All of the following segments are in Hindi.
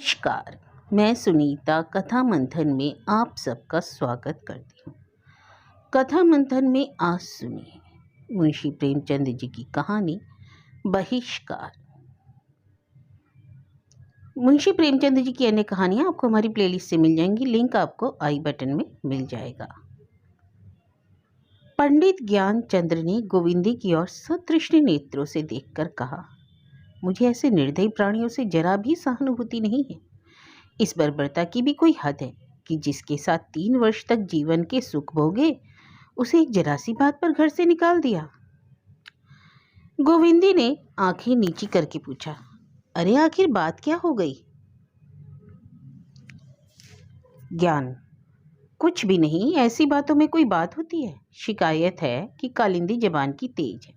नमस्कार। मैं सुनीता कथा मंथन में आप सबका स्वागत करती हूँ। कथा मंथन में आज सुनिए मुंशी प्रेमचंद जी की कहानी बहिष्कार। मुंशी प्रेमचंद जी की अन्य कहानियाँ आपको हमारी प्लेलिस्ट से मिल जाएंगी। लिंक आपको आई बटन में मिल जाएगा। पंडित ज्ञानचंद्र ने गोविंदी की ओर सतृष्ण नेत्रों से देखकर कहा, मुझे ऐसे निर्दयी प्राणियों से जरा भी सहानुभूति नहीं है। इस बर्बरता की भी कोई हद है कि जिसके साथ 3 वर्ष तक जीवन के सुख भोगे उसे एक जरा सी बात पर घर से निकाल दिया। गोविंदी ने आंखें नीची करके पूछा, अरे आखिर बात क्या हो गई? ज्ञान, कुछ भी नहीं, ऐसी बातों में कोई बात होती है। शिकायत है कि कालिंदी जबान की तेज है।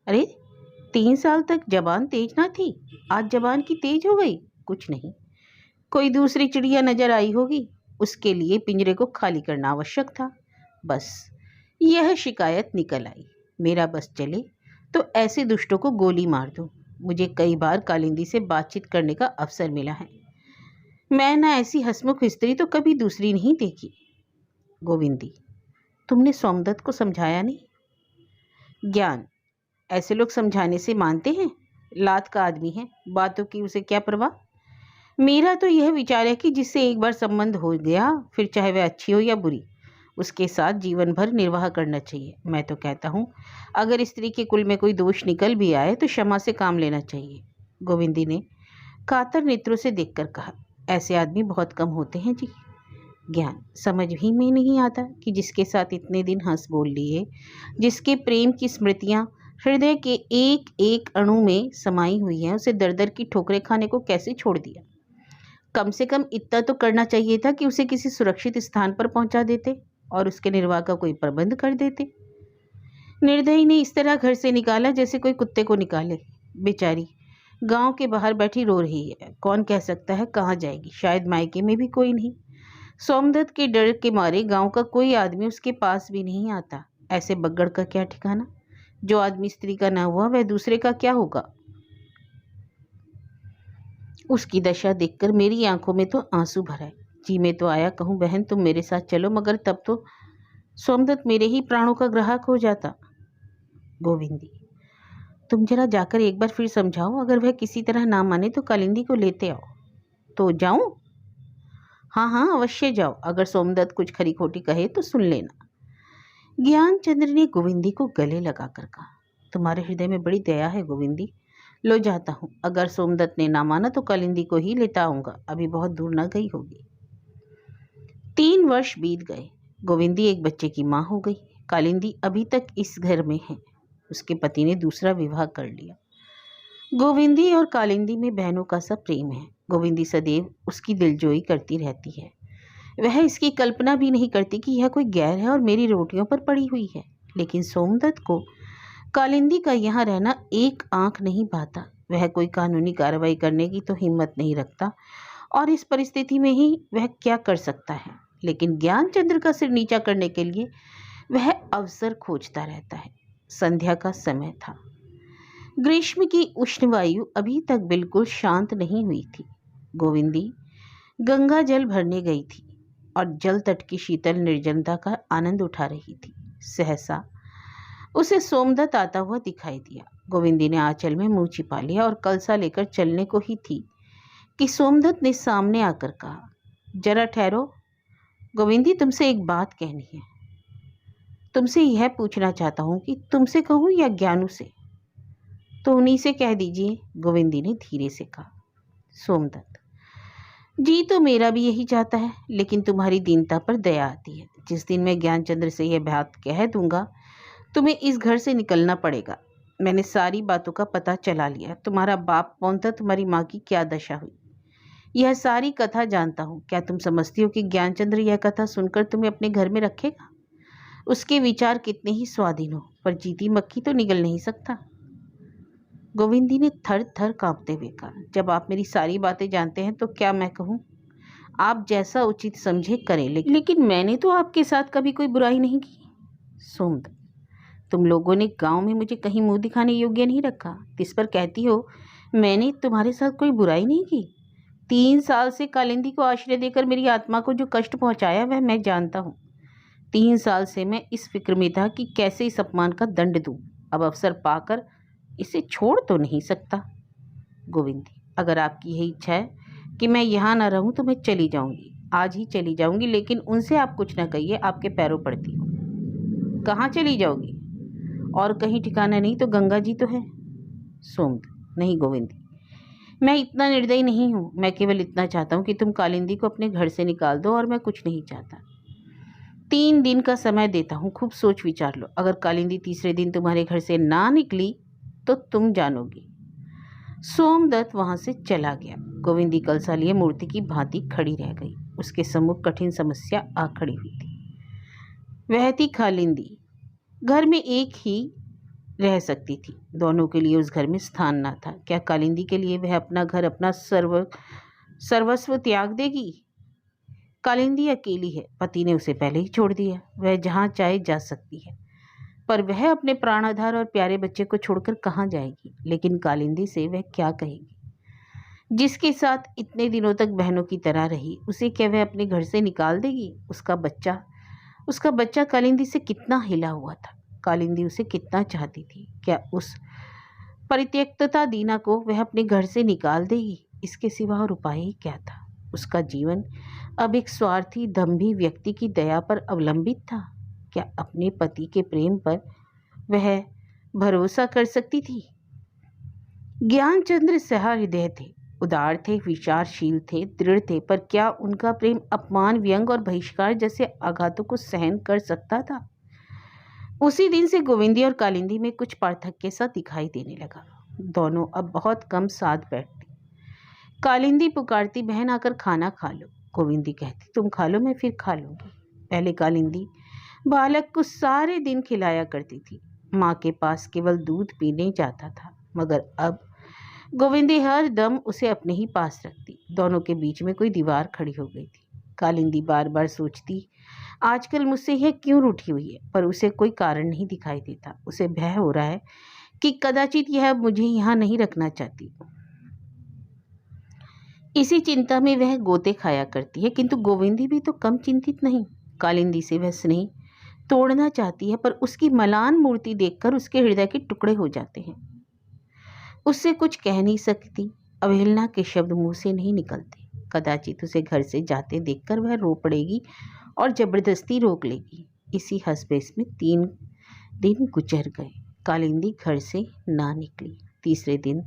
अरे 3 साल तक जबान तेज ना थी, आज जबान की तेज हो गई। कुछ नहीं, कोई दूसरी चिड़िया नजर आई होगी, उसके लिए पिंजरे को खाली करना आवश्यक था। बस यह शिकायत निकल आई। मेरा बस चले तो ऐसे दुष्टों को गोली मार दूं। मुझे कई बार कालिंदी से बातचीत करने का अवसर मिला है। मैं ना ऐसी हंसमुख स्त्री तो कभी दूसरी नहीं देखी। गोविंदी, तुमने सोमदत्त को समझाया नहीं? ज्ञान, ऐसे लोग समझाने से मानते हैं? लात का आदमी है, बातों की उसे क्या परवाह। मेरा तो यह विचार है कि जिससे एक बार संबंध हो गया, फिर चाहे वह अच्छी हो या बुरी, उसके साथ जीवन भर निर्वाह करना चाहिए। मैं तो कहता हूँ, अगर स्त्री के कुल में कोई दोष निकल भी आए तो क्षमा से काम लेना चाहिए। गोविंदी ने कातर नेत्रों से देखकर कहा, ऐसे आदमी बहुत कम होते हैं जी। ज्ञान, समझ ही में नहीं आता कि जिसके साथ इतने दिन हंस बोल लिए, जिसके प्रेम की स्मृतियाँ हृदय के एक एक अणु में समाई हुई हैं, उसे दर दर की ठोकरें खाने को कैसे छोड़ दिया। कम से कम इतना तो करना चाहिए था कि उसे किसी सुरक्षित स्थान पर पहुंचा देते और उसके निर्वाह का कोई प्रबंध कर देते। निर्दयी ने इस तरह घर से निकाला जैसे कोई कुत्ते को निकाले। बेचारी गांव के बाहर बैठी रो रही है। कौन कह सकता है कहाँ जाएगी? शायद मायके में भी कोई नहीं। सोमदत्त के डर के मारे गांव का कोई आदमी उसके पास भी नहीं आता। ऐसे बग्गड़ का क्या ठिकाना? जो आदमी स्त्री का ना हुआ वह दूसरे का क्या होगा? उसकी दशा देखकर मेरी आंखों में तो आंसू भर आए। जी में तो आया कहूँ, बहन तुम मेरे साथ चलो, मगर तब तो सोमदत्त मेरे ही प्राणों का ग्राहक हो जाता। गोविंदी, तुम जरा जाकर एक बार फिर समझाओ। अगर वह किसी तरह ना माने तो कालिंदी को लेते आओ। तो जाऊं? हाँ हाँ, अवश्य जाओ। अगर सोमदत्त कुछ खरी खोटी कहे तो सुन लेना। ज्ञानचंद्र ने गोविंदी को गले लगाकर कहा, तुम्हारे हृदय में बड़ी दया है गोविंदी। लो जाता हूँ। अगर सोमदत्त ने ना माना तो कालिंदी को ही लेता आऊंगा। अभी बहुत दूर न गई होगी। 3 वर्ष बीत गए। गोविंदी एक बच्चे की माँ हो गई। कालिंदी अभी तक इस घर में है। उसके पति ने दूसरा विवाह कर लिया। गोविंदी और कालिंदी में बहनों का सा प्रेम है। गोविंदी सदैव उसकी दिलजोई करती रहती है। वह इसकी कल्पना भी नहीं करती कि यह कोई गैर है और मेरी रोटियों पर पड़ी हुई है। लेकिन सोमदत्त को कालिंदी का यहाँ रहना एक आंख नहीं भाता। वह कोई कानूनी कार्रवाई करने की तो हिम्मत नहीं रखता और इस परिस्थिति में ही वह क्या कर सकता है। लेकिन ज्ञानचंद्र का सिर नीचा करने के लिए वह अवसर खोजता रहता है। संध्या का समय था। ग्रीष्म की उष्ण वायु अभी तक बिल्कुल शांत नहीं हुई थी। गोविंदी गंगा जल भरने गई थी और जल तट की शीतल निर्जनता का आनंद उठा रही थी। सहसा उसे सोमदत्त आता हुआ दिखाई दिया। गोविंदी ने आंचल में मुंह छिपा लिया और कलसा लेकर चलने को ही थी कि सोमदत्त ने सामने आकर कहा, जरा ठहरो गोविंदी, तुमसे एक बात कहनी है। तुमसे यह पूछना चाहता हूँ कि तुमसे कहूँ या ज्ञानू से? तो उन्हीं से कह दीजिए, गोविंदी ने धीरे से कहा। सोमदत्त, जी तो मेरा भी यही चाहता है, लेकिन तुम्हारी दीनता पर दया आती है। जिस दिन मैं ज्ञानचंद्र से यह बात कह दूंगा तुम्हें इस घर से निकलना पड़ेगा। मैंने सारी बातों का पता चला लिया। तुम्हारा बाप कौन था, तुम्हारी माँ की क्या दशा हुई, यह सारी कथा जानता हूँ। क्या तुम समझती हो कि ज्ञानचंद्र यह कथा सुनकर तुम्हें अपने घर में रखेगा? उसके विचार कितने ही स्वाधीन हो, पर जीती मक्खी तो निगल नहीं सकता। गोविंदी ने थर थर कांपते हुए कहा, जब आप मेरी सारी बातें जानते हैं तो क्या मैं कहूँ? आप जैसा उचित समझे करें, लेकिन मैंने तो आपके साथ कभी कोई बुराई नहीं की। सोमदत्त, तुम लोगों ने गांव में मुझे कहीं मुंह दिखाने योग्य नहीं रखा। किस पर कहती हो मैंने तुम्हारे साथ कोई बुराई नहीं की? 3 साल से कालिंदी को आश्रय देकर मेरी आत्मा को जो कष्ट पहुंचाया वह मैं जानता हूँ। 3 साल से मैं इस फिक्र में था कि कैसे इस अपमान का दंड दूं। अब अवसर पाकर इसे छोड़ तो नहीं सकता। गोविंदी, अगर आपकी यही इच्छा है कि मैं यहाँ न रहूं तो मैं चली जाऊंगी, आज ही चली जाऊंगी, लेकिन उनसे आप कुछ न कहिए, आपके पैरों पड़ती हूँ। कहाँ चली जाओगी? और कहीं ठिकाना नहीं तो गंगा जी तो है। सोमदत्त, नहीं गोविंदी, मैं इतना निर्दयी नहीं हूँ। मैं केवल इतना चाहता हूँ कि तुम कालिंदी को अपने घर से निकाल दो, और मैं कुछ नहीं चाहता। 3 दिन का समय देता हूँ, खूब सोच विचार लो। अगर कालिंदी तीसरे दिन तुम्हारे घर से ना निकली तो तुम जानोगी। सोमदत्त वहां से चला गया। गोविंदी कलसा लिए मूर्ति की भांति खड़ी रह गई। उसके सम्मुख कठिन समस्या आ खड़ी हुई थी। वह थी कालिंदी। घर में एक ही रह सकती थी, दोनों के लिए उस घर में स्थान ना था। क्या कालिंदी के लिए वह अपना घर, अपना सर्वस्व त्याग देगी? कालिंदी अकेली है, पति ने उसे पहले ही छोड़ दिया। वह जहाँ चाहे जा सकती है, पर वह अपने प्राणाधार और प्यारे बच्चे को छोड़कर कहाँ जाएगी? लेकिन कालिंदी से वह क्या कहेगी? जिसके साथ इतने दिनों तक बहनों की तरह रही, उसे क्या वह अपने घर से निकाल देगी? उसका बच्चा कालिंदी से कितना हिला हुआ था। कालिंदी उसे कितना चाहती थी। क्या उस परित्यक्तता दीना को वह अपने घर से निकाल देगी? इसके सिवा और उपाय ही क्या था? उसका जीवन अब एक स्वार्थी, दंभी व्यक्ति की दया पर अवलंबित था। क्या अपने पति के प्रेम पर वह भरोसा कर सकती थी? ज्ञानचंद्र सहृदय थे, उदार थे, विचारशील थे, दृढ़ थे, पर क्या उनका प्रेम अपमान, व्यंग और बहिष्कार जैसे आघातों को सहन कर सकता था? उसी दिन से गोविंदी और कालिंदी में कुछ पार्थक्य सा दिखाई देने लगा। दोनों अब बहुत कम साथ बैठती। कालिंदी पुकारती, बहन आकर खाना खा लो। गोविंदी कहती, तुम खा लो, मैं फिर खा लूंगी। पहले कालिंदी बालक को सारे दिन खिलाया करती थी, माँ के पास केवल दूध पीने जाता था, मगर अब गोविंदी हर दम उसे अपने ही पास रखती। दोनों के बीच में कोई दीवार खड़ी हो गई थी। कालिंदी बार बार सोचती, आजकल मुझसे यह क्यों रूठी हुई है, पर उसे कोई कारण नहीं दिखाई देता। उसे भय हो रहा है कि कदाचित यह मुझे यहाँ नहीं रखना चाहती। इसी चिंता में वह गोते खाया करती है, किंतु गोविंदी भी तो कम चिंतित नहीं। कालिंदी से वह स्नेह तोड़ना चाहती है, पर उसकी मलान मूर्ति देखकर उसके हृदय के टुकड़े हो जाते हैं। उससे कुछ कह नहीं सकती, अवहेलना के शब्द मुंह से नहीं निकलते। कदाचित उसे घर से जाते देखकर वह रो पड़ेगी और जबरदस्ती रोक लेगी। इसी हसबेस में 3 दिन गुजर गए। कालिंदी घर से ना निकली। तीसरे दिन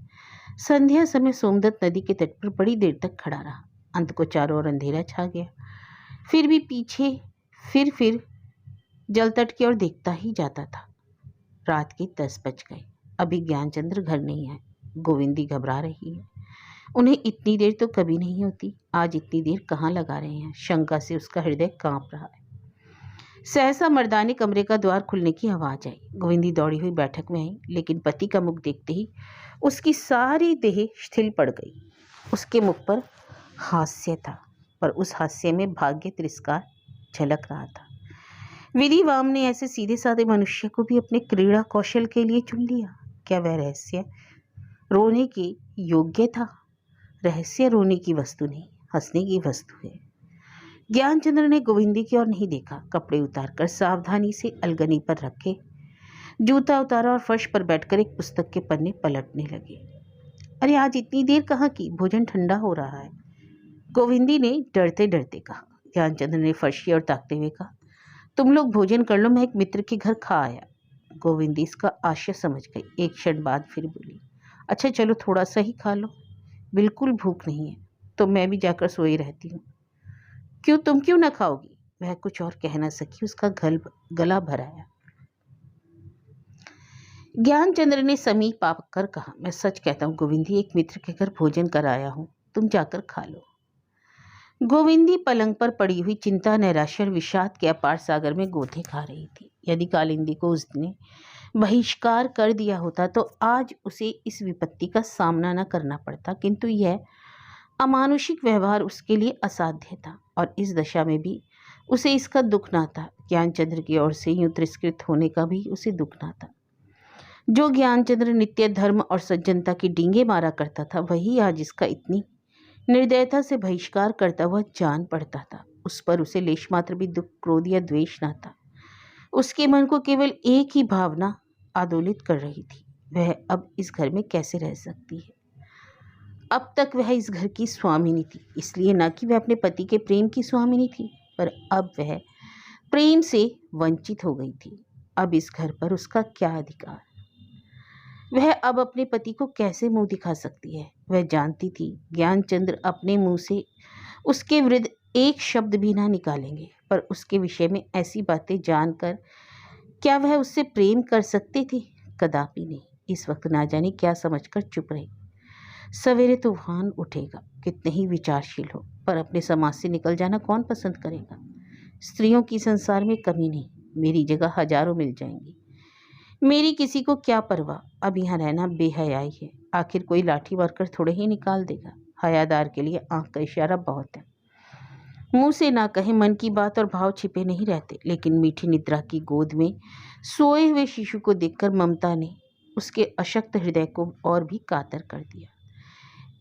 संध्या समय सोमदत्त नदी के तट पर बड़ी देर तक खड़ा रहा। अंत को चारों ओर अंधेरा छा गया। फिर भी पीछे फिर जल तट की ओर देखता ही जाता था। रात के 10 बज गए। अभी ज्ञानचंद्र घर नहीं है। गोविंदी घबरा रही है। उन्हें इतनी देर तो कभी नहीं होती, आज इतनी देर कहाँ लगा रहे हैं? शंका से उसका हृदय कांप रहा है। सहसा मर्दानी कमरे का द्वार खुलने की आवाज आई। गोविंदी दौड़ी हुई बैठक में आई, लेकिन पति का मुख देखते ही उसकी सारी देह शिथिल पड़ गई। उसके मुख पर हास्य था, पर उस हास्य में भाग्य तिरस्कार झलक रहा था। विधिवाम ने ऐसे सीधे साधे मनुष्य को भी अपने क्रीड़ा कौशल के लिए चुन लिया। क्या वह रहस्य रोने के योग्य था? रहस्य रोने की वस्तु नहीं, हंसने की वस्तु है। ज्ञानचंद्र ने गोविंदी की ओर नहीं देखा। कपड़े उतारकर सावधानी से अलगनी पर रखे, जूता उतारा और फर्श पर बैठकर एक पुस्तक के पन्ने पलटने लगे। अरे आज इतनी देर कहाँ की? भोजन ठंडा हो रहा है, गोविंदी ने डरते डरते कहा। ज्ञानचंद्र ने फर्श की ओर ताकते हुए कहा, तुम लोग भोजन कर लो, मैं एक मित्र के घर खा आया। गोविंदी इसका आशय समझ गई। एक क्षण बाद फिर बोली, अच्छा चलो थोड़ा सा ही खा लो, बिल्कुल भूख नहीं है तो मैं भी जाकर सोई रहती हूँ। क्यों, तुम क्यों ना खाओगी? वह कुछ और कह न सकी, उसका गला भर आया। ज्ञानचंद्र ने समीप आकर कहा, मैं सच कहता हूँ गोविंदी, एक मित्र के घर भोजन कर आया हूँ, तुम जाकर खा लो। गोविंदी पलंग पर पड़ी हुई चिंता, नैराश्य और विषाद के अपार सागर में गोते खा रही थी। यदि कालिंदी को उसने बहिष्कार कर दिया होता तो आज उसे इस विपत्ति का सामना न करना पड़ता, किंतु यह अमानुषिक व्यवहार उसके लिए असाध्य था, और इस दशा में भी उसे इसका दुख ना था। ज्ञानचंद्र की ओर से यूं तिरस्कृत होने का भी उसे दुख ना था। जो ज्ञानचंद्र नित्य धर्म और सज्जनता की डींगे मारा करता था, वही आज इसका इतनी निर्दयता से बहिष्कार करता हुआ जान पड़ता था। उस पर उसे लेश मात्र भी दुख, क्रोध या द्वेष न था। उसके मन को केवल एक ही भावना आंदोलित कर रही थी, वह अब इस घर में कैसे रह सकती है। अब तक वह इस घर की स्वामिनी थी, इसलिए न कि वह अपने पति के प्रेम की स्वामिनी थी, पर अब वह प्रेम से वंचित हो गई थी। अब इस घर पर उसका क्या अधिकार। वह अब अपने पति को कैसे मुंह दिखा सकती है। वह जानती थी ज्ञानचंद्र अपने मुंह से उसके विरुद्ध एक शब्द भी ना निकालेंगे, पर उसके विषय में ऐसी बातें जानकर क्या वह उससे प्रेम कर सकते थे? कदापि नहीं। इस वक्त ना जाने क्या समझकर चुप रही। सवेरे तूफान उठेगा, कितने ही विचारशील हो, पर अपने समाज से निकल जाना कौन पसंद करेगा। स्त्रियों की संसार में कमी नहीं, मेरी जगह हजारों मिल जाएंगी। मेरी किसी को क्या परवाह। अब यहाँ रहना बेहयाई है। आखिर कोई लाठी मारकर थोड़े ही निकाल देगा। हयादार के लिए आंख का इशारा बहुत है। मुंह से ना कहे मन की बात और भाव छिपे नहीं रहते। लेकिन मीठी निद्रा की गोद में सोए हुए शिशु को देखकर ममता ने उसके अशक्त हृदय को और भी कातर कर दिया।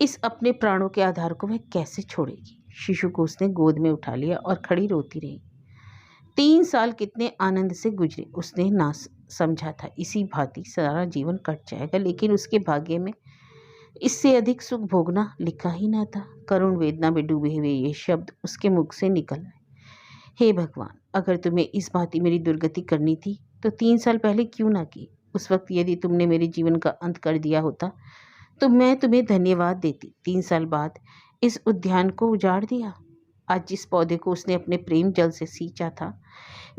इस अपने प्राणों के आधार को वह कैसे छोड़ेगी। शिशु को उसने गोद में उठा लिया और खड़ी रोती रही। 3 साल कितने आनंद से गुजरे, उसने ना समझा था इसी भांति सारा जीवन कट जाएगा, लेकिन उसके भाग्य में इससे अधिक सुख भोगना लिखा ही ना था। करुण वेदना में डूबे हुए ये शब्द उसके मुख से निकल आए। हे भगवान, अगर तुम्हें इस भांति मेरी दुर्गति करनी थी तो 3 साल पहले क्यों ना की। उस वक्त यदि तुमने मेरे जीवन का अंत कर दिया होता तो मैं तुम्हें धन्यवाद देती। 3 साल बाद इस उद्यान को उजाड़ दिया। आज जिस पौधे को उसने अपने प्रेम जल से सींचा था,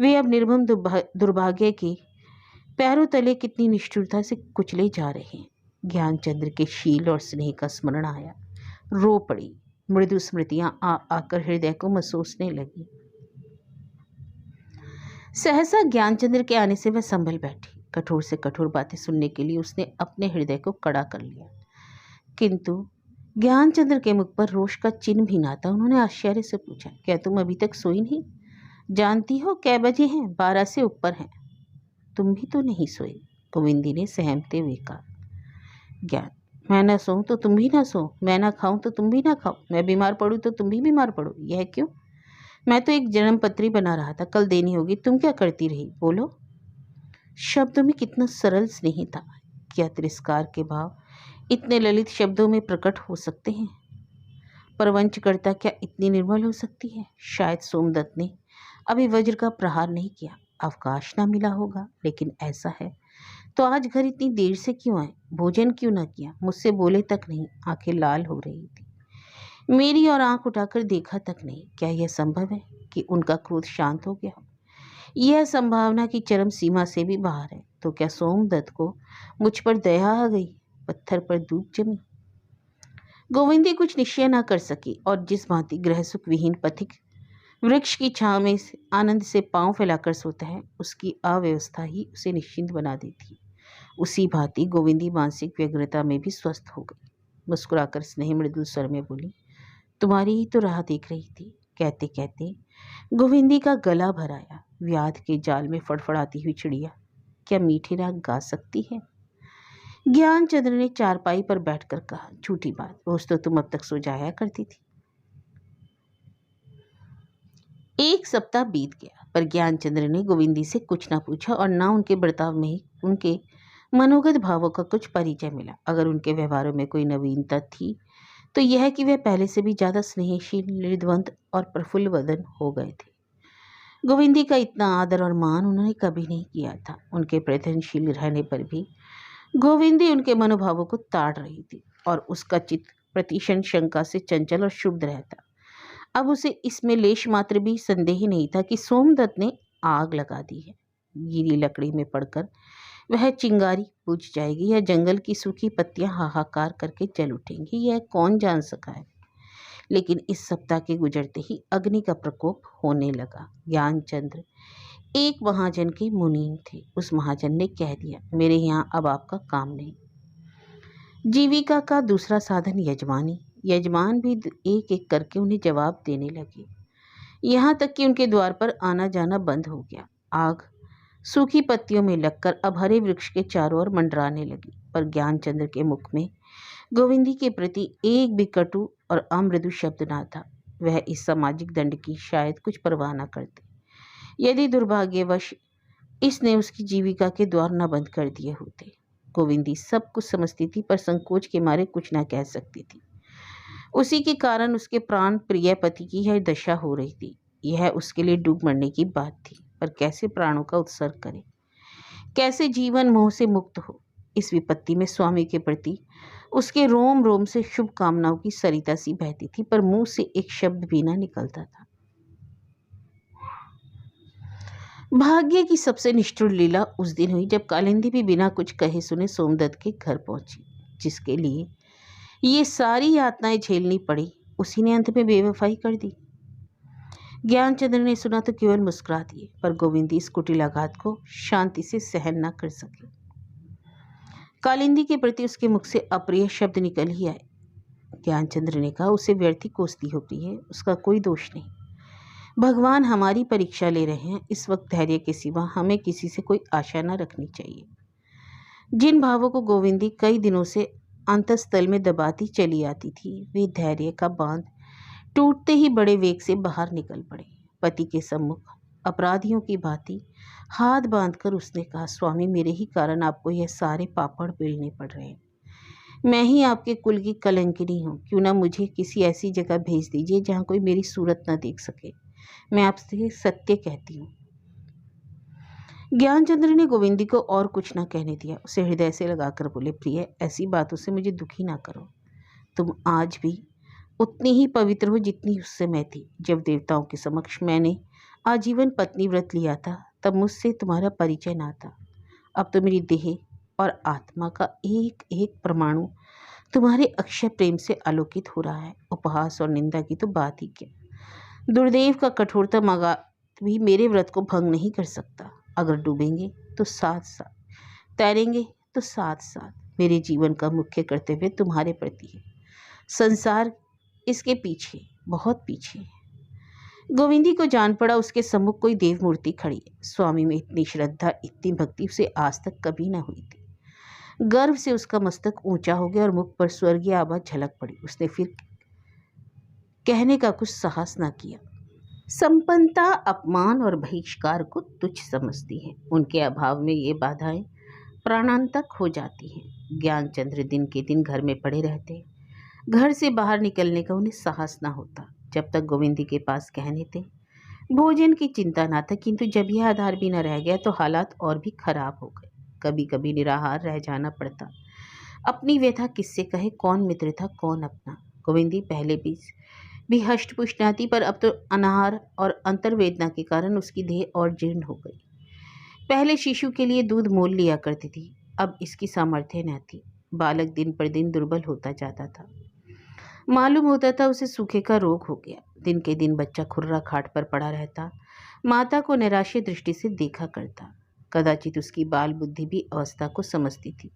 वे अब निर्मम दुर्भाग्य के पैरों तले कितनी निष्ठुरता से कुचले जा रहे हैं। ज्ञानचंद्र के शील और स्नेह का स्मरण आया, रो पड़ी। मृदु स्मृतियां आकर हृदय को महसूसने लगी। सहसा ज्ञानचंद्र के आने से वह संभल बैठी। कठोर से कठोर बातें सुनने के लिए उसने अपने हृदय को कड़ा कर लिया, किंतु ज्ञानचंद्र के मुख पर रोष का चिन्ह भी ना था। उन्होंने आश्चर्य से पूछा, क्या तुम अभी तक सोई नहीं? जानती हो कै बजे हैं? 12 से ऊपर हैं। तुम भी तो नहीं सोई, गोविंदी ने सहमते हुए कहा। ज्ञान, मैं ना सोऊं तो तुम भी ना सो, मैं ना खाऊं तो तुम भी ना खाओ, मैं बीमार पड़ूं तो तुम भी बीमार पड़ो। यह क्यों? मैं तो एक जन्म पत्री बना रहा था, कल देनी होगी। तुम क्या करती रही? बोलो। शब्दों में कितना सरल स्नेह था। क्या तिरस्कार के भाव इतने ललित शब्दों में प्रकट हो सकते हैं? परवंचकर्ता क्या इतनी निर्मल हो सकती है? शायद सोमदत्त ने अभी वज्र का प्रहार नहीं किया, अवकाश ना मिला होगा। लेकिन ऐसा है तो आज घर इतनी देर से क्यों आए? भोजन क्यों ना किया? मुझसे बोले तक नहीं, आंखें लाल हो रही थी। मेरी और आंख उठाकर देखा तक नहीं। क्या यह संभव है कि उनका क्रोध शांत हो गया हो? यह संभावना की चरम सीमा से भी बाहर है। तो क्या सोमदत्त को मुझ पर दया आ गई? पत्थर पर दूब जमी। गोविंदी कुछ निश्चय न कर सकी, और जिस भांति गृह सुख विहीन पथिक वृक्ष की छांव में आनंद से पांव फैलाकर सोता है, उसकी अव्यवस्था ही उसे निश्चिंत बना देती। उसी भांति गोविंदी मानसिक व्यग्रता में भी स्वस्थ हो गई। मुस्कुराकर स्नेह मृदुल स्वर में बोली, तुम्हारी ही तो राह देख रही थी। कहते कहते गोविंदी का गला भर आया। व्याध के जाल में फड़फड़ाती हुई चिड़िया क्या मीठे राग गा सकती है? ज्ञानचंद्र ने चारपाई पर बैठकर कहा, झूठी बात, रोज तो तुम अब तक सो जाया करती थी। 1 सप्ताह बीत गया, पर ज्ञानचंद्र ने गोविंदी से कुछ ना पूछा और ना उनके बर्ताव में ही उनके मनोगत भावों का कुछ परिचय मिला। अगर उनके व्यवहारों में कोई नवीनता थी तो यह कि वे पहले से भी ज्यादा स्नेहशील, निर्द्वंद और प्रफुल्ल वदन हो गए थे। गोविंदी का इतना आदर और मान उन्होंने कभी नहीं किया था। उनके प्रयत्नशील रहने पर भी गोविंदी उनके मनोभावों को ताड़ रही थी, और उसका चित्त प्रतिक्षण शंका से चंचल और शुद्ध रहता। अब उसे इसमें लेश मात्र भी संदेह नहीं था कि सोमदत्त ने आग लगा दी है। गीली लकड़ी में पड़कर वह चिंगारी बुझ जाएगी या जंगल की सूखी पत्तियां हाहाकार करके जल उठेंगी, यह कौन जान सका है। लेकिन इस सप्ताह के गुजरते ही अग्नि का प्रकोप होने लगा। ज्ञानचंद्र एक महाजन के मुनीम थे। उस महाजन ने कह दिया, मेरे यहाँ अब आपका काम नहीं। जीविका का दूसरा साधन यजमानी। यजमान भी एक एक करके उन्हें जवाब देने लगे, यहाँ तक कि उनके द्वार पर आना जाना बंद हो गया। आग सूखी पत्तियों में लगकर अब हरे वृक्ष के चारों ओर मंडराने लगी, पर ज्ञानचंद्र के मुख में गोविंदी के प्रति एक भी कटु और अमृदु शब्द ना था। वह इस सामाजिक दंड की शायद कुछ परवाह न करते। यदि दुर्भाग्यवश इसने उसकी जीविका के द्वार न बंद कर दिए होते। गोविंदी सब कुछ समझती थी, पर संकोच के मारे कुछ न कह सकती थी। उसी के कारण उसके प्राण प्रिय पति की यह दशा हो रही थी। यह उसके लिए डूब मरने की बात थी, पर कैसे प्राणों का उत्सर्ग करे, कैसे जीवन मोह से मुक्त हो। इस विपत्ति में स्वामी के प्रति उसके रोम रोम से शुभकामनाओं की सरिता सी बहती थी, पर मुंह से एक शब्द भी ना निकलता था। भाग्य की सबसे निष्ठुर लीला उस दिन हुई जब कालिंदी भी बिना कुछ कहे सुने सोमदत्त के घर पहुंची। जिसके लिए ये सारी यातनाएं झेलनी पड़ी, उसी ने अंत में बेवफाई कर दी। ज्ञानचंद्र ने सुना तो केवल मुस्कुरा दिए, पर गोविंदी इस कुटिलाघात को शांति से सहन न कर सके। कालिंदी के प्रति उसके मुख से अप्रिय शब्द निकल ही आए। ज्ञानचंद्र ने कहा, उसे व्यर्थी कोसती हो प्रिय, उसका कोई दोष नहीं। भगवान हमारी परीक्षा ले रहे हैं। इस वक्त धैर्य के सिवा हमें किसी से कोई आशा न रखनी चाहिए। जिन भावों को गोविंदी कई दिनों से अंतस्तल में दबाती चली आती थी, वे धैर्य का बांध टूटते ही बड़े वेग से बाहर निकल पड़े। पति के सम्मुख अपराधियों की भांति हाथ बांधकर उसने कहा, स्वामी, मेरे ही कारण आपको यह सारे पापड़ बेलने पड़ रहे हैं। मैं ही आपके कुल की कलंकिनी हूँ। क्यों ना मुझे किसी ऐसी जगह भेज दीजिए जहाँ कोई मेरी सूरत न देख सके। मैं आपसे सत्य कहती हूँ। ज्ञानचंद्र ने गोविंदी को और कुछ न कहने दिया। उसे हृदय से लगाकर बोले, प्रिय, ऐसी बातों से मुझे दुखी ना करो। तुम आज भी उतनी ही पवित्र हो जितनी उस समय थी। जब देवताओं के समक्ष मैंने आजीवन पत्नी व्रत लिया था, तब मुझसे तुम्हारा परिचय ना था। अब तो मेरी देह और आत्मा का एक एक परमाणु तुम्हारे अक्षय प्रेम से आलोकित हो रहा है। उपहास और निंदा की तो बात ही क्या। दुर्देव का कठोरतम आघात भी मेरे व्रत को भंग नहीं कर सकता। अगर डूबेंगे तो साथ साथ, तैरेंगे तो साथ साथ। मेरे जीवन का मुख्य कर्तव्य तुम्हारे प्रति है। संसार इसके पीछे, बहुत पीछे। गोविंदी को जान पड़ा उसके सम्मुख कोई देव मूर्ति खड़ी है। स्वामी में इतनी श्रद्धा, इतनी भक्ति उसे आज तक कभी ना हुई थी। गर्व से उसका मस्तक ऊंचा हो गया और मुख पर स्वर्गीय आभा झलक पड़ी। उसने फिर कहने का कुछ साहस ना किया। संपन्नता अपमान और बहिष्कार को तुच्छ समझती है। उनके अभाव में ये बाधाएं प्राणांतक हो जाती हैं। ज्ञानचंद्र दिन के दिन घर में पड़े रहते। घर से बाहर निकलने का उन्हें साहस ना होता। जब तक गोविंदी के पास गहने थे, भोजन की चिंता ना था, किंतु जब यह आधार भी न रह गया तो हालात और भी खराब हो गए। कभी कभी निराहार रह जाना पड़ता। अपनी व्यथा किससे कहे, कौन मित्र था, कौन अपना। गोविंदी पहले भी हष्टपुष्ट न थी, पर अब तो अनाहार और अंतर्वेदना के कारण उसकी देह और जीर्ण हो गई। पहले शिशु के लिए दूध मोल लिया करती थी, अब इसकी सामर्थ्य न थी। बालक दिन पर दिन दुर्बल होता जाता था। मालूम होता था उसे सूखे का रोग हो गया। दिन के दिन बच्चा खुर्रा खाट पर पड़ा रहता। माता को निराशा दृष्टि से देखा करता। कदाचित उसकी बाल बुद्धि भी अवस्था को समझती थी।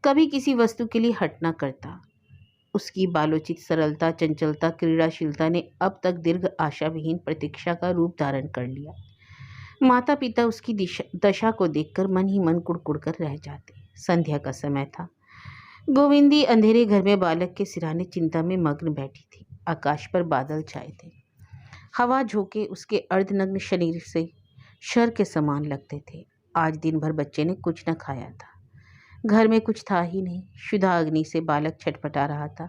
कभी किसी वस्तु के लिए हट न करता। उसकी बालोचित सरलता, चंचलता, क्रीड़ाशीलता ने अब तक दीर्घ आशाविहीन प्रतीक्षा का रूप धारण कर लिया। माता पिता उसकी दशा को देखकर मन ही मन कुड़कुड़ कर रह जाते। संध्या का समय था। गोविंदी अंधेरे घर में बालक के सिरहाने चिंता में मग्न बैठी थी। आकाश पर बादल छाए थे। हवा झोंके उसके अर्धनग्न शरीर से शर के समान लगते थे। आज दिन भर बच्चे ने कुछ न खाया था। घर में कुछ था ही नहीं। क्षुधा अग्नि से बालक छटपटा रहा था,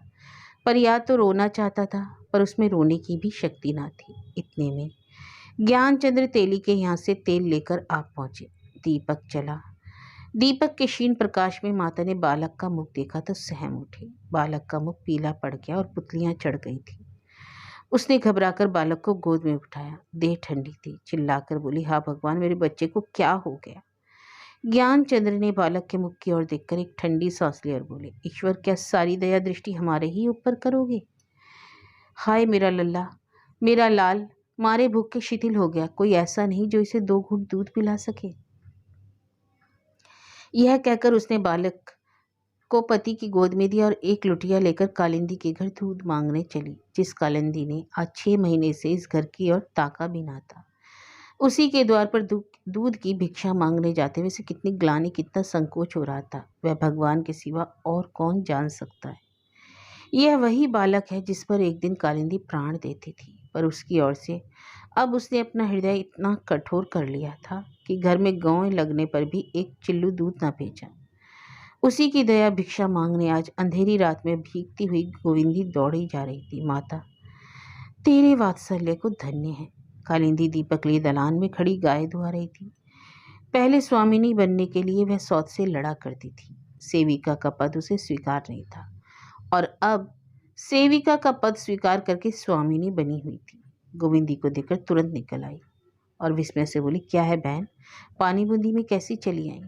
पर या तो रोना चाहता था, पर उसमें रोने की भी शक्ति ना थी। इतने में ज्ञानचंद्र तेली के यहाँ से तेल लेकर आ पहुंचे। दीपक जला। दीपक के क्षीण प्रकाश में माता ने बालक का मुख देखा तो सहम उठी। बालक का मुख पीला पड़ गया और पुतलियां चढ़ गई थी। उसने घबराकर बालक को गोद में उठाया। देह ठंडी थी। चिल्लाकर बोली, हाँ भगवान, मेरे बच्चे को क्या हो गया। ज्ञानचंद्र ने बालक के मुख की ओर देखकर एक ठंडी सांस ली और बोले, ईश्वर, क्या सारी दया दृष्टि हमारे ही ऊपर करोगे। हाय मेरा लल्ला, मेरा लाल, मारे भूख के शिथिल हो गया। कोई ऐसा नहीं जो इसे 2 घूंट दूध पिला सके। यह कहकर उसने बालक को पति की गोद में दिया और एक लुटिया लेकर कालिंदी के घर दूध मांगने चली, जिस कालिंदी ने आज 6 महीने से इस घर की ओर ताका भी ना था। उसी के द्वार पर दूध की भिक्षा मांगने जाते हुए से कितनी ग्लानि, कितना संकोच हो रहा था। वह भगवान के सिवा और कौन जान सकता है। यह वही बालक है जिस पर एक दिन कालिंदी प्राण देती थी, पर उसकी ओर से अब उसने अपना हृदय इतना कठोर कर लिया था कि घर में गांव लगने पर भी एक चिल्लू दूध न भेजा। उसी की दया भिक्षा मांगने आज अंधेरी रात में भीगती हुई गोविंदी दौड़ी जा रही थी। माता, तेरे वात्सल्य को धन्य है। कालिंदी दीपक लिए दलान में खड़ी गाय दुहा रही थी। पहले स्वामिनी बनने के लिए वह सौत से लड़ा करती थी। सेविका का पद उसे स्वीकार नहीं था और अब सेविका का पद स्वीकार करके स्वामिनी बनी हुई थी। गोविंदी को देखकर तुरंत निकल आई और विस्मय से बोली, क्या है बहन, पानी बूंदी में कैसी चली आई?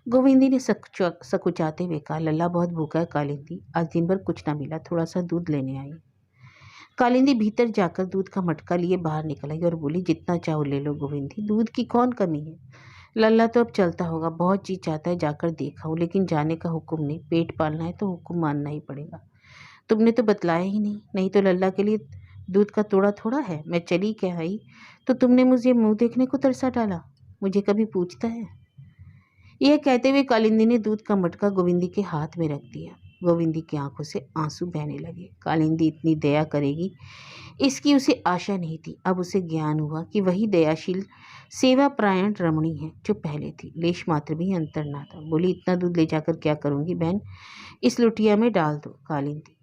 गोविंदी ने सकुचाते हुए कहा, लल्ला बहुत भूखा है कालिंदी, आज दिन भर कुछ ना मिला, थोड़ा सा दूध लेने आई। कालिंदी भीतर जाकर दूध का मटका लिए बाहर निकल आई और बोली, जितना चाहो ले लो गोविंदी, दूध की कौन कमी है। लल्ला तो अब चलता होगा, बहुत जी चाहता है जाकर देखा हूँ, लेकिन जाने का हुक्म नहीं, पेट पालना है तो हुक्म मानना ही पड़ेगा। तुमने तो बतलाया ही नहीं, नहीं तो लल्ला के लिए दूध का तोड़ा थोड़ा है। मैं चली क्या आई तो तुमने मुझे मुंह देखने को तरसा डाला, मुझे कभी पूछता है। यह कहते हुए कालिंदी ने दूध का मटका गोविंदी के हाथ में रख दिया। गोविंदी की आंखों से आंसू बहने लगे। कालिंदी इतनी दया करेगी इसकी उसे आशा नहीं थी। अब उसे ज्ञान हुआ कि वही दयाशील सेवापरायण रमणी है जो पहले थी। लेश मात्र भी अंतर ना था। बोली, इतना दूध ले जाकर क्या करूंगी बहन, इस लुटिया में डाल दो। कालिंदी,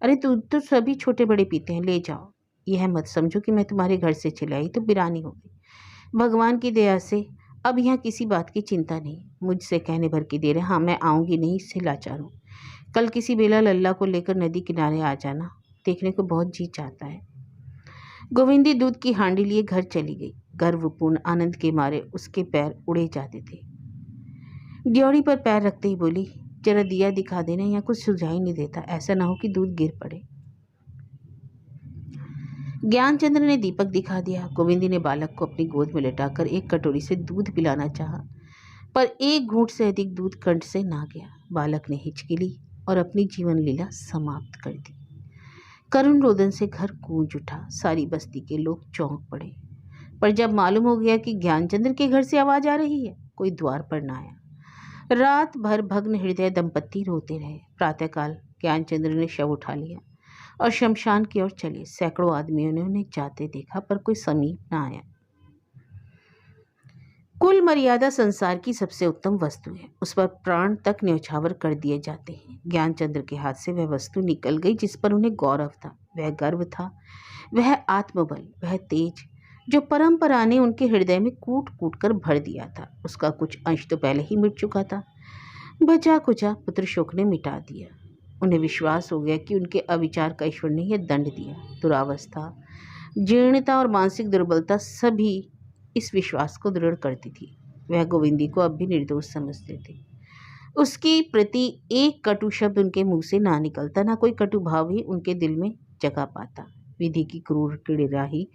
अरे दूध तो सभी छोटे बड़े पीते हैं, ले जाओ। यह मत समझो कि मैं तुम्हारे घर से चलाई तो बिरानी हो गई। भगवान की दया से अब यहाँ किसी बात की चिंता नहीं। मुझसे कहने भर की देर है। हाँ, मैं आऊँगी नहीं, इससे लाचार हूँ। कल किसी बेला लल्ला को लेकर नदी किनारे आ जाना, देखने को बहुत जी चाहता है। गोविंदी दूध की हांडी लिए घर चली गई। गर्वपूर्ण आनंद के मारे उसके पैर उड़े जाते थे। ड्योढ़ी पर पैर रखते ही बोली, जरा दिया दिखा देना, यहाँ कुछ सुझाई नहीं देता, ऐसा ना हो कि दूध गिर पड़े। ज्ञानचंद्र ने दीपक दिखा दिया। गोविंदी ने बालक को अपनी गोद में लेटाकर एक कटोरी से दूध पिलाना चाहा, पर एक घूंट से अधिक दूध कंठ से ना गया। बालक ने हिचकी ली और अपनी जीवन लीला समाप्त कर दी। करुण रोदन से घर गूंज उठा। सारी बस्ती के लोग चौंक पड़े, पर जब मालूम हो गया कि ज्ञानचंद्र के घर से आवाज आ रही है, कोई द्वार पर ना आया। रात भर भग्न हृदय दंपत्ति रोते रहे। प्रातःकाल ज्ञानचंद्र ने शव उठा लिया और शमशान की ओर चले। सैकड़ों आदमियों ने उन्हें जाते देखा, पर कोई समीप न आया। कुल मर्यादा संसार की सबसे उत्तम वस्तु है, उस पर प्राण तक न्यौछावर कर दिए जाते हैं। ज्ञानचंद्र के हाथ से वह वस्तु निकल गई जिस पर उन्हें गौरव था, वह गर्व था, वह आत्मबल, वह तेज जो परंपरा ने उनके हृदय में कूट कूट कर भर दिया था। उसका कुछ अंश तो पहले ही मिट चुका था, बचा कुचा पुत्र शोक ने मिटा दिया। उन्हें विश्वास हो गया कि उनके अविचार का ईश्वर ने यह दंड दिया। दुरावस्था, जीर्णता और मानसिक दुर्बलता सभी इस विश्वास को दृढ़ करती थी। वह गोविंदी को अब भी निर्दोष समझते थे। उसके प्रति एक कटु शब्द उनके मुंह से ना निकलता, ना कोई कटु भाव भी उनके दिल में जगा पाता। विधि की क्रूर क्रीड़ा ही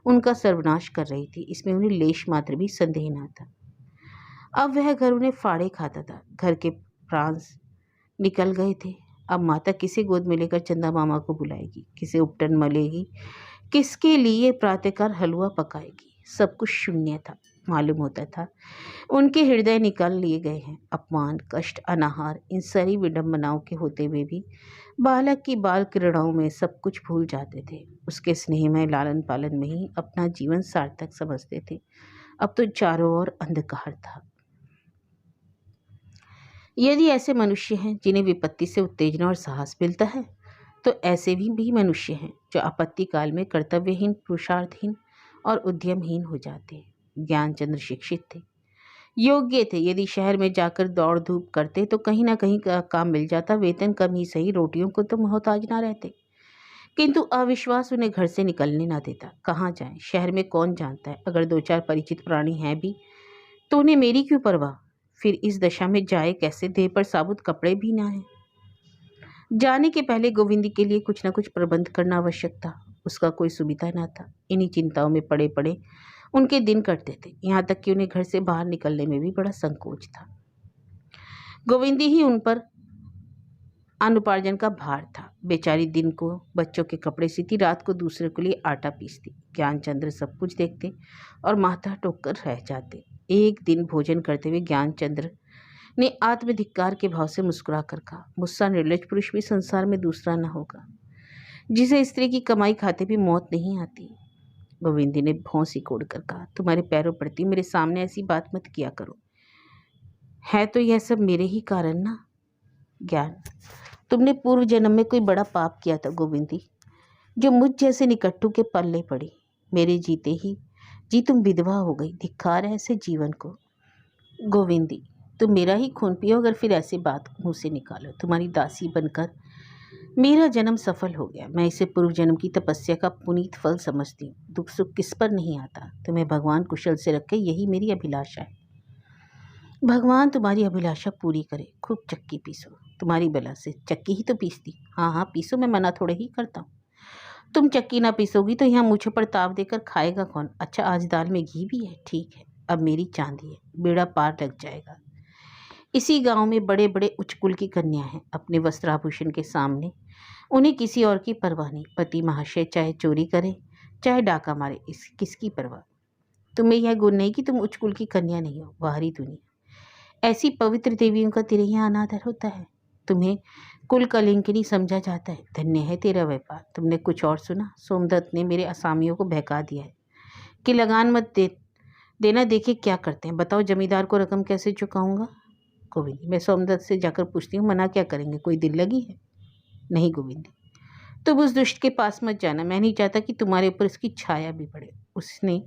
उनका सर्वनाश कर रही थी, इसमें उन्हें लेश मात्र भी संदेह न था। अब वह घर उन्हें फाड़े खाता था। घर के प्राण निकल गए थे। अब माता किसे गोद में लेकर चंदा मामा को बुलाएगी, किसे उपटन मलेगी, किसके लिए प्रातःकाल हलवा पकाएगी। सब कुछ शून्य था। मालूम होता था उनके हृदय निकाल लिए गए हैं। अपमान, कष्ट, अनाहार, इन सारी विडंबनाओं के होते हुए भी बालक की बाल क्रीड़ाओं में सब कुछ भूल जाते थे। उसके स्नेहमय लालन पालन में ही अपना जीवन सार्थक समझते थे। अब तो चारों ओर अंधकार था। यदि ऐसे मनुष्य हैं जिन्हें विपत्ति से उत्तेजना और साहस मिलता है, तो ऐसे भी मनुष्य हैं जो आपत्ति काल में कर्तव्यहीन, पुरुषार्थहीन और उद्यमहीन हो जाते हैं। ज्ञानचंद्र शिक्षित थे, योग्य थे। यदि शहर में जाकर दौड़ धूप करते तो कहीं ना कहीं का काम मिल जाता। वेतन कम ही सही, रोटियों को तो मोहताज ना रहते। किंतु अविश्वास उन्हें घर से निकलने ना देता। कहाँ जाएं? शहर में कौन जानता है? अगर दो चार परिचित प्राणी हैं भी तो उन्हें मेरी क्यों परवाह? फिर इस दशा में जाए कैसे? देह पर साबुत कपड़े भी ना हैं। जाने के पहले गोविंदी के लिए कुछ न कुछ प्रबंध करना आवश्यक था। उसका कोई सुविधा ना था। इन्हीं चिंताओं में पड़े पड़े उनके दिन कटते थे। यहाँ तक कि उन्हें घर से बाहर निकलने में भी बड़ा संकोच था। गोविंदी ही उन पर अनुपार्जन का भार था। बेचारी दिन को बच्चों के कपड़े सीती, रात को दूसरे के लिए आटा पीसती। ज्ञानचंद्र सब कुछ देखते और माथा टोक कर रह जाते। एक दिन भोजन करते हुए ज्ञानचंद्र ने आत्मधिक्कार के भाव से मुस्कुरा कर कहा, मुझसा निर्लज पुरुष भी संसार में दूसरा न होगा, जिसे स्त्री की कमाई खाते भी मौत नहीं आती। गोविंदी ने भौं सिकोड़ कर कहा, तुम्हारे पैरों पड़ती, मेरे सामने ऐसी बात मत किया करो। है तो यह सब मेरे ही कारण ना। ज्ञान, तुमने पूर्व जन्म में कोई बड़ा पाप किया था गोविंदी, जो मुझ जैसे निकट्टू के पल्ले पड़ी। मेरे जीते ही जी तुम विधवा हो गई। धिक्कार है ऐसे जीवन को। गोविंदी, तुम मेरा ही खून पियो, अगर फिर ऐसी बात मुंह से निकालो। तुम्हारी दासी बनकर मेरा जन्म सफल हो गया। मैं इसे पूर्व जन्म की तपस्या का पुनीत फल समझती हूँ। दुख सुख किस पर नहीं आता। तुम्हें भगवान कुशल से रखे, यही मेरी अभिलाषा है। भगवान तुम्हारी अभिलाषा पूरी करे। खूब चक्की पीसो। तुम्हारी बला से चक्की ही तो पीसती। हाँ हाँ पीसो, मैं मना थोड़े ही करता हूँ। तुम चक्की ना पीसोगी तो यहाँ मुझ पर ताव देकर खाएगा कौन। अच्छा आज दाल में घी भी है, ठीक है, अब मेरी चांदी है, बेड़ा पार लग जाएगा। इसी गांव में बड़े बड़े उच्च कुल की कन्या हैं। अपने वस्त्राभूषण के सामने उन्हें किसी और की परवाह नहीं। पति महाशय चाहे चोरी करे चाहे डाका मारे, इस किसकी परवाह। तुम्हें यह गुण नहीं कि तुम उच्च कुल की कन्या नहीं हो। बाहरी दुनिया ऐसी पवित्र देवियों का तेरे यहाँ अनादर होता है। तुम्हें कुल कलिंकिनी समझा जाता है। धन्य है तेरा व्यापार। तुमने कुछ और सुना? सोमदत्त ने मेरे असामियों को बहका दिया है कि लगान मत देना, देखे क्या करते हैं। बताओ जमींदार को रकम कैसे चुकाऊंगा। गोविंदी, मैं सोमदत्त से जाकर पूछती हूँ, मना क्या करेंगे, कोई दिल लगी है। नहीं गोविंदी, तुम उस दुष्ट के पास मत जाना। मैं नहीं चाहता कि तुम्हारे ऊपर इसकी छाया भी पड़े। उसने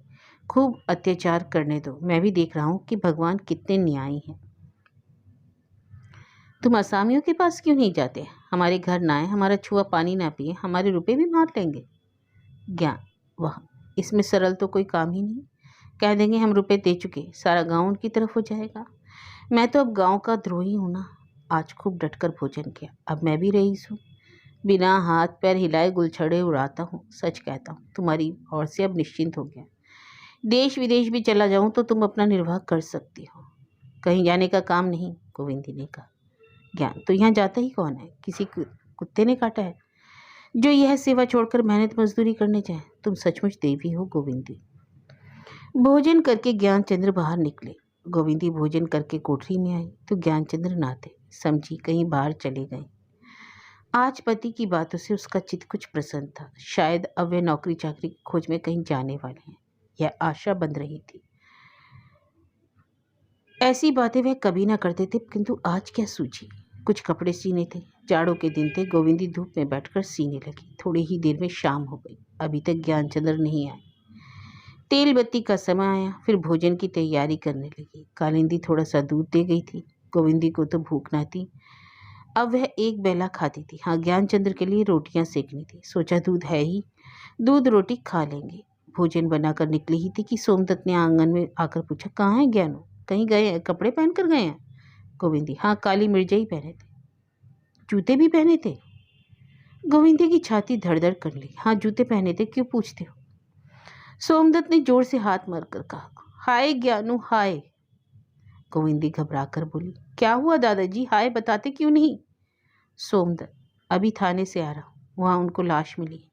खूब अत्याचार करने दो। मैं भी देख रहा हूँ कि भगवान कितने न्यायी हैं। तुम असामियों के पास क्यों नहीं जाते? हमारे घर ना आए, हमारा छुआ पानी ना पिए, हमारे रुपए भी मार लेंगे। ज्ञान, वह इसमें सरल तो कोई काम ही नहीं। कह देंगे हम रुपए दे चुके, सारा गांव उनकी तरफ हो जाएगा। मैं तो अब गांव का द्रोही हूं ना। आज खूब डटकर भोजन किया, अब मैं भी रईस हूँ। बिना हाथ पैर हिलाए गुलछड़े उड़ाता हूँ। सच कहता हूँ, तुम्हारी ओर से अब निश्चिंत हो गया। देश विदेश भी चला जाऊं तो तुम अपना निर्वाह कर सकती हो। कहीं जाने का काम नहीं, गोविंदी ने कहा। ज्ञान, तो यहाँ जाता ही कौन है? किसी कुत्ते ने काटा है जो यह सेवा छोड़कर मेहनत मजदूरी करने जाए? तुम सचमुच देवी हो गोविंदी। भोजन करके ज्ञानचंद्र बाहर निकले। गोविंदी भोजन करके कोठरी में आई तो ज्ञानचंद्र नाते समझी कहीं बाहर चले गए। आज पति की बातों से उसका चित्त कुछ प्रसन्न था। शायद अब वे नौकरी चाकरी की खोज में कहीं जाने वाले हैं, यह आशा बंध रही थी। ऐसी बातें वह कभी ना करते थे, किंतु आज क्या सूझी। कुछ कपड़े सीने थे। जाड़ों के दिन थे। गोविंदी धूप में बैठकर सीने लगी। थोड़ी ही देर में शाम हो गई। अभी तक ज्ञानचंद्र नहीं आए। तेल बत्ती का समय आया। फिर भोजन की तैयारी करने लगी। कालिंदी थोड़ा सा दूध दे गई थी। गोविंदी को तो भूख ना थी, अब वह एक बेला खाती थी। हाँ, ज्ञानचंद्र के लिए रोटियां सेकनी थी। सोचा दूध है ही, दूध रोटी खा लेंगे। भोजन बनाकर निकली ही थी कि सोमदत्त ने आंगन में आकर पूछा, कहाँ है ज्ञानू? कहीं गए हैं? कपड़े पहन कर गए हैं? गोविंदी, हाँ, काली मिर्जाई पहने थे। जूते भी पहने थे? गोविंदी की छाती धड़धड़ कर ली। हाँ, जूते पहने थे, क्यों पूछते हो? सोमदत्त ने जोर से हाथ मारकर कहा, हाय ज्ञानू हाय। गोविंदी घबरा कर बोली, क्या हुआ दादाजी? हाय बताते क्यों नहीं? सोमदत्त, अभी थाने से आ रहा हूँ, वहाँ उनको लाश मिली,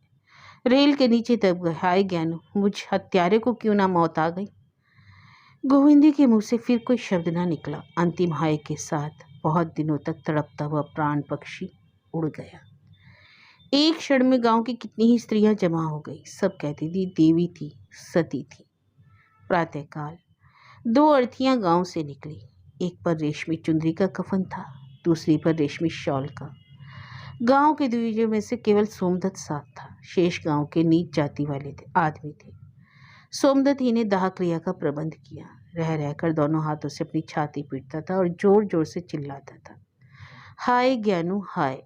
रेल के नीचे दब गए। हाय ज्ञानू, मुझ हत्यारे को क्यों ना मौत आ गई। गोविंदी के मुंह से फिर कोई शब्द ना निकला। अंतिम हाय के साथ बहुत दिनों तक तड़पता हुआ प्राण पक्षी उड़ गया। एक क्षण में गांव की कितनी ही स्त्रियां जमा हो गई। सब कहती थी देवी थी, सती थी। प्रातःकाल दो अर्थियां गांव से निकली। एक पर रेशमी चुंदरी का कफन था, दूसरी पर रेशमी शॉल का। गांव के द्विजों में से केवल सोमदत्त साथ था। शेष गांव के नीच जाति वाले आदमी थे। सोमदत्त ही ने दाह क्रिया का प्रबंध किया। रह रहकर दोनों हाथों से अपनी छाती पीटता था और जोर जोर से चिल्लाता था, हाय ज्ञानू हाय।